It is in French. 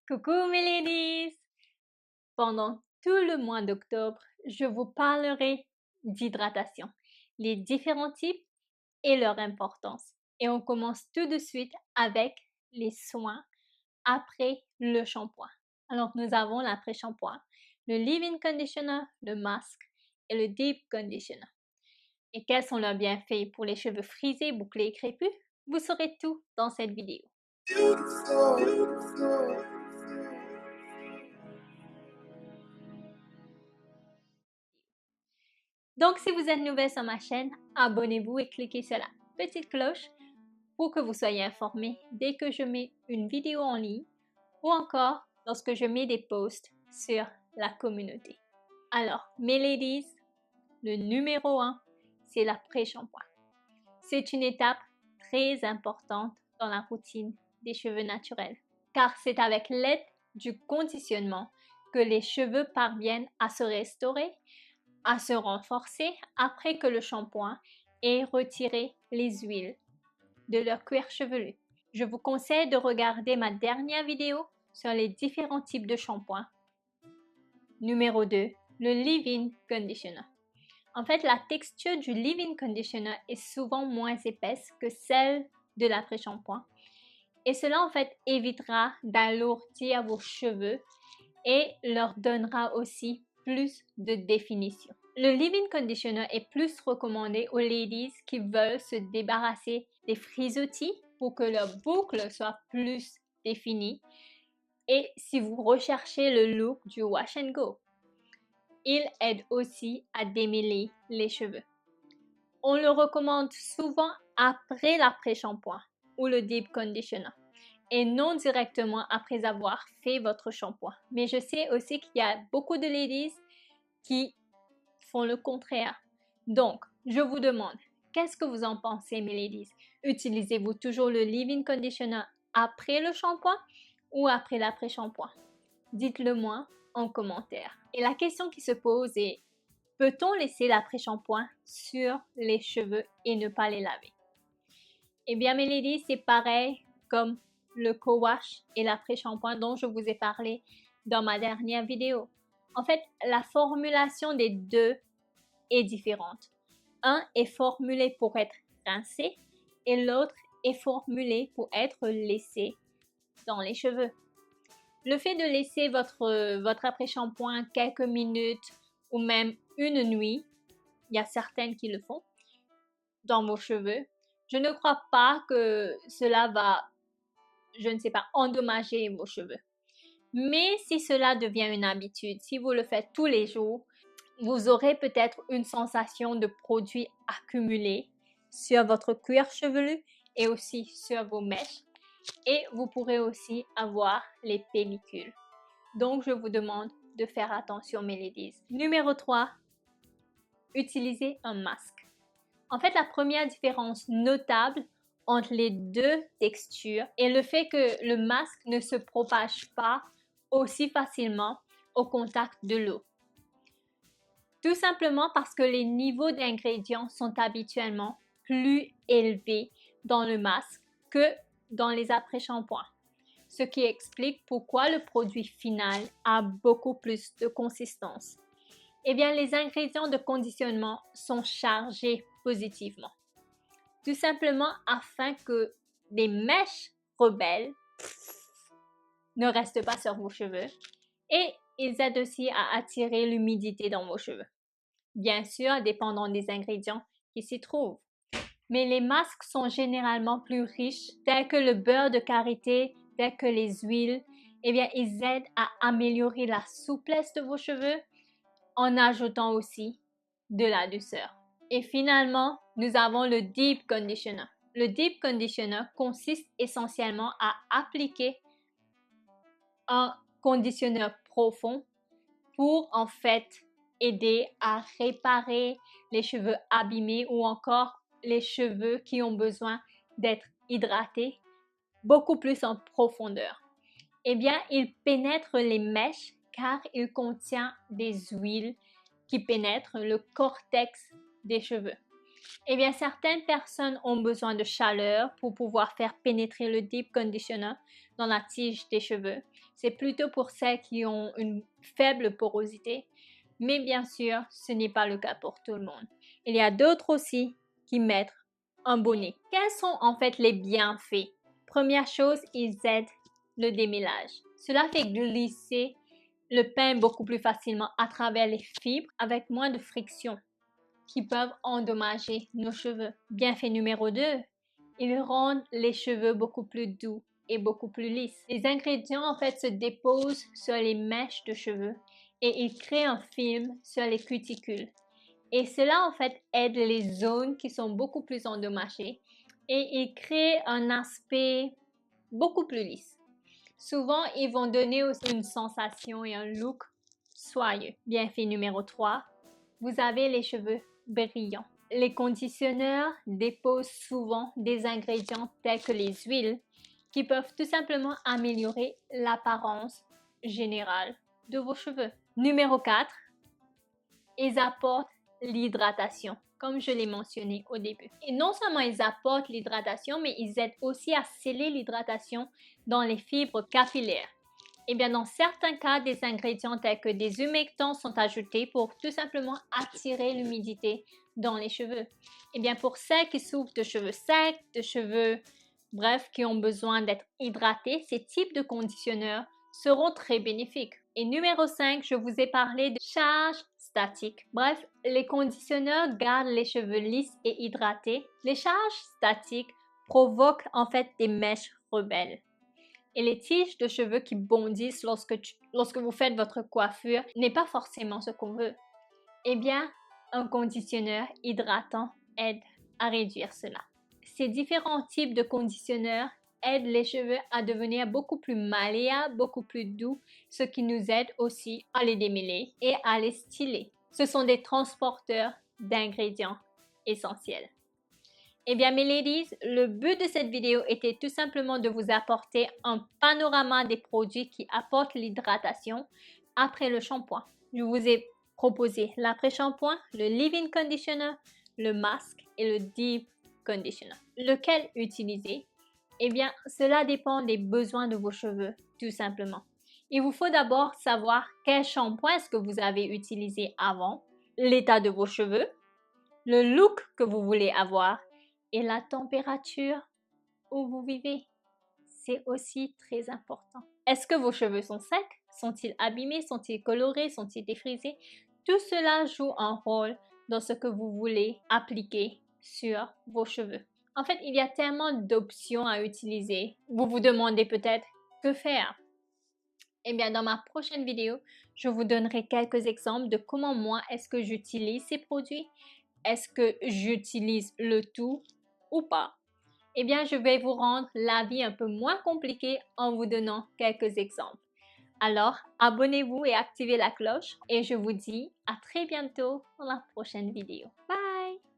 Coucou mes ladies! Pendant tout le mois d'octobre, je vous parlerai d'hydratation, les différents types et leur importance. Et on commence tout de suite avec les soins après le shampoing. Alors nous avons l'après-shampoing, le leave-in conditioner, le masque et le deep conditioner. Et quels sont leurs bienfaits pour les cheveux frisés, bouclés et crépus? Vous saurez tout dans cette vidéo. Donc, si vous êtes nouvelle sur ma chaîne, abonnez-vous et cliquez sur la petite cloche pour que vous soyez informés dès que je mets une vidéo en ligne ou encore lorsque je mets des posts sur la communauté. Alors, mes ladies, le numéro 1, c'est l'après-shampoing. C'est une étape très importante dans la routine des cheveux naturels, car c'est avec l'aide du conditionnement que les cheveux parviennent à se restaurer, à se renforcer après que le shampoing ait retiré les huiles de leur cuir chevelu. Je vous conseille de regarder ma dernière vidéo sur les différents types de shampoing. Numéro 2, le leave-in conditioner. En fait, la texture du leave-in conditioner est souvent moins épaisse que celle de l'après-shampoing. Et cela, en fait, évitera d'alourdir vos cheveux et leur donnera aussi plus de définition. Le leave-in conditioner est plus recommandé aux ladies qui veulent se débarrasser des frisottis pour que leur boucle soit plus définie et si vous recherchez le look du wash and go. Il aide aussi à démêler les cheveux. On le recommande souvent après l'après-shampoing ou le deep conditioner et non directement après avoir fait votre shampoing. Mais je sais aussi qu'il y a beaucoup de ladies qui font le contraire. Donc, je vous demande, qu'est-ce que vous en pensez, mes ladies? Utilisez-vous toujours le leave-in conditioner après le shampoing ou après l'après-shampoing? Dites-le moi en commentaire. Et la question qui se pose est, peut-on laisser l'après-shampoing sur les cheveux et ne pas les laver? Eh bien, mes ladies, c'est pareil comme le co-wash et l'après-shampoing dont je vous ai parlé dans ma dernière vidéo. En fait, la formulation des deux est différente. Un est formulé pour être rincé et l'autre est formulé pour être laissé dans les cheveux. Le fait de laisser votre après-shampoing quelques minutes ou même une nuit, il y a certaines qui le font, dans vos cheveux, je ne crois pas que cela va, je ne sais pas, endommager vos cheveux. Mais si cela devient une habitude, si vous le faites tous les jours, vous aurez peut-être une sensation de produit accumulé sur votre cuir chevelu et aussi sur vos mèches. Et vous pourrez aussi avoir les pellicules. Donc, je vous demande de faire attention, mes ladies. Numéro 3, utilisez un masque. En fait, la première différence notable entre les deux textures est le fait que le masque ne se propage pas aussi facilement au contact de l'eau. Tout simplement parce que les niveaux d'ingrédients sont habituellement plus élevés dans le masque que dans les après-shampoings, ce qui explique pourquoi le produit final a beaucoup plus de consistance. Eh bien, les ingrédients de conditionnement sont chargés positivement, tout simplement afin que des mèches rebelles ne restent pas sur vos cheveux et ils aident aussi à attirer l'humidité dans vos cheveux. Bien sûr, dépendant des ingrédients qui s'y trouvent. Mais les masques sont généralement plus riches, tels que le beurre de karité, tels que les huiles. Eh bien, ils aident à améliorer la souplesse de vos cheveux en ajoutant aussi de la douceur. Et finalement, nous avons le deep conditioner. Le deep conditioner consiste essentiellement à appliquer un conditionneur profond pour en fait aider à réparer les cheveux abîmés ou encore les cheveux qui ont besoin d'être hydratés beaucoup plus en profondeur. Eh bien, il pénètre les mèches car il contient des huiles qui pénètrent le cortex des cheveux. Eh bien, certaines personnes ont besoin de chaleur pour pouvoir faire pénétrer le deep conditioner dans la tige des cheveux. C'est plutôt pour celles qui ont une faible porosité, mais bien sûr, ce n'est pas le cas pour tout le monde. Il y a d'autres aussi qui mettent un bonnet. Quels sont en fait les bienfaits? Première chose, ils aident le démêlage. Cela fait glisser le pain beaucoup plus facilement à travers les fibres avec moins de friction qui peuvent endommager nos cheveux. Bienfait numéro 2, ils rendent les cheveux beaucoup plus doux et beaucoup plus lisses. Les ingrédients en fait se déposent sur les mèches de cheveux et ils créent un film sur les cuticules. Et cela en fait aide les zones qui sont beaucoup plus endommagées et ils créent un aspect beaucoup plus lisse. Souvent, ils vont donner aussi une sensation et un look soyeux. Bienfait numéro 3, vous avez les cheveux brillants. Les conditionneurs déposent souvent des ingrédients tels que les huiles qui peuvent tout simplement améliorer l'apparence générale de vos cheveux. Numéro 4, ils apportent l'hydratation, comme je l'ai mentionné au début. Et non seulement ils apportent l'hydratation, mais ils aident aussi à sceller l'hydratation dans les fibres capillaires. Et bien, dans certains cas, des ingrédients tels que des humectants sont ajoutés pour tout simplement attirer l'humidité dans les cheveux. Et bien, pour celles qui souffrent de cheveux secs, de cheveux, bref, qui ont besoin d'être hydratés, ces types de conditionneurs seront très bénéfiques. Et numéro 5, je vous ai parlé de charge statique. Bref, les conditionneurs gardent les cheveux lisses et hydratés. Les charges statiques provoquent en fait des mèches rebelles. Et les tiges de cheveux qui bondissent lorsque vous faites votre coiffure n'est pas forcément ce qu'on veut. Eh bien, un conditionneur hydratant aide à réduire cela. Ces différents types de conditionneurs aident les cheveux à devenir beaucoup plus malléables, beaucoup plus doux, ce qui nous aide aussi à les démêler et à les styler. Ce sont des transporteurs d'ingrédients essentiels. Eh bien, mes ladies, le but de cette vidéo était tout simplement de vous apporter un panorama des produits qui apportent l'hydratation après le shampoing. Je vous ai proposé l'après-shampoing, le leave-in conditioner, le masque et le deep conditioner. Lequel utiliser? Eh bien, cela dépend des besoins de vos cheveux, tout simplement. Il vous faut d'abord savoir quel shampoing est-ce que vous avez utilisé avant, l'état de vos cheveux, le look que vous voulez avoir et la température où vous vivez. C'est aussi très important. Est-ce que vos cheveux sont secs? Sont-ils abîmés? Sont-ils colorés? Sont-ils défrisés? Tout cela joue un rôle dans ce que vous voulez appliquer sur vos cheveux. En fait, il y a tellement d'options à utiliser. Vous vous demandez peut-être que faire. Eh bien, dans ma prochaine vidéo, je vous donnerai quelques exemples de comment moi est-ce que j'utilise ces produits. Est-ce que j'utilise le tout ou pas? Eh bien, je vais vous rendre la vie un peu moins compliquée en vous donnant quelques exemples. Alors, abonnez-vous et activez la cloche et je vous dis à très bientôt dans la prochaine vidéo. Bye!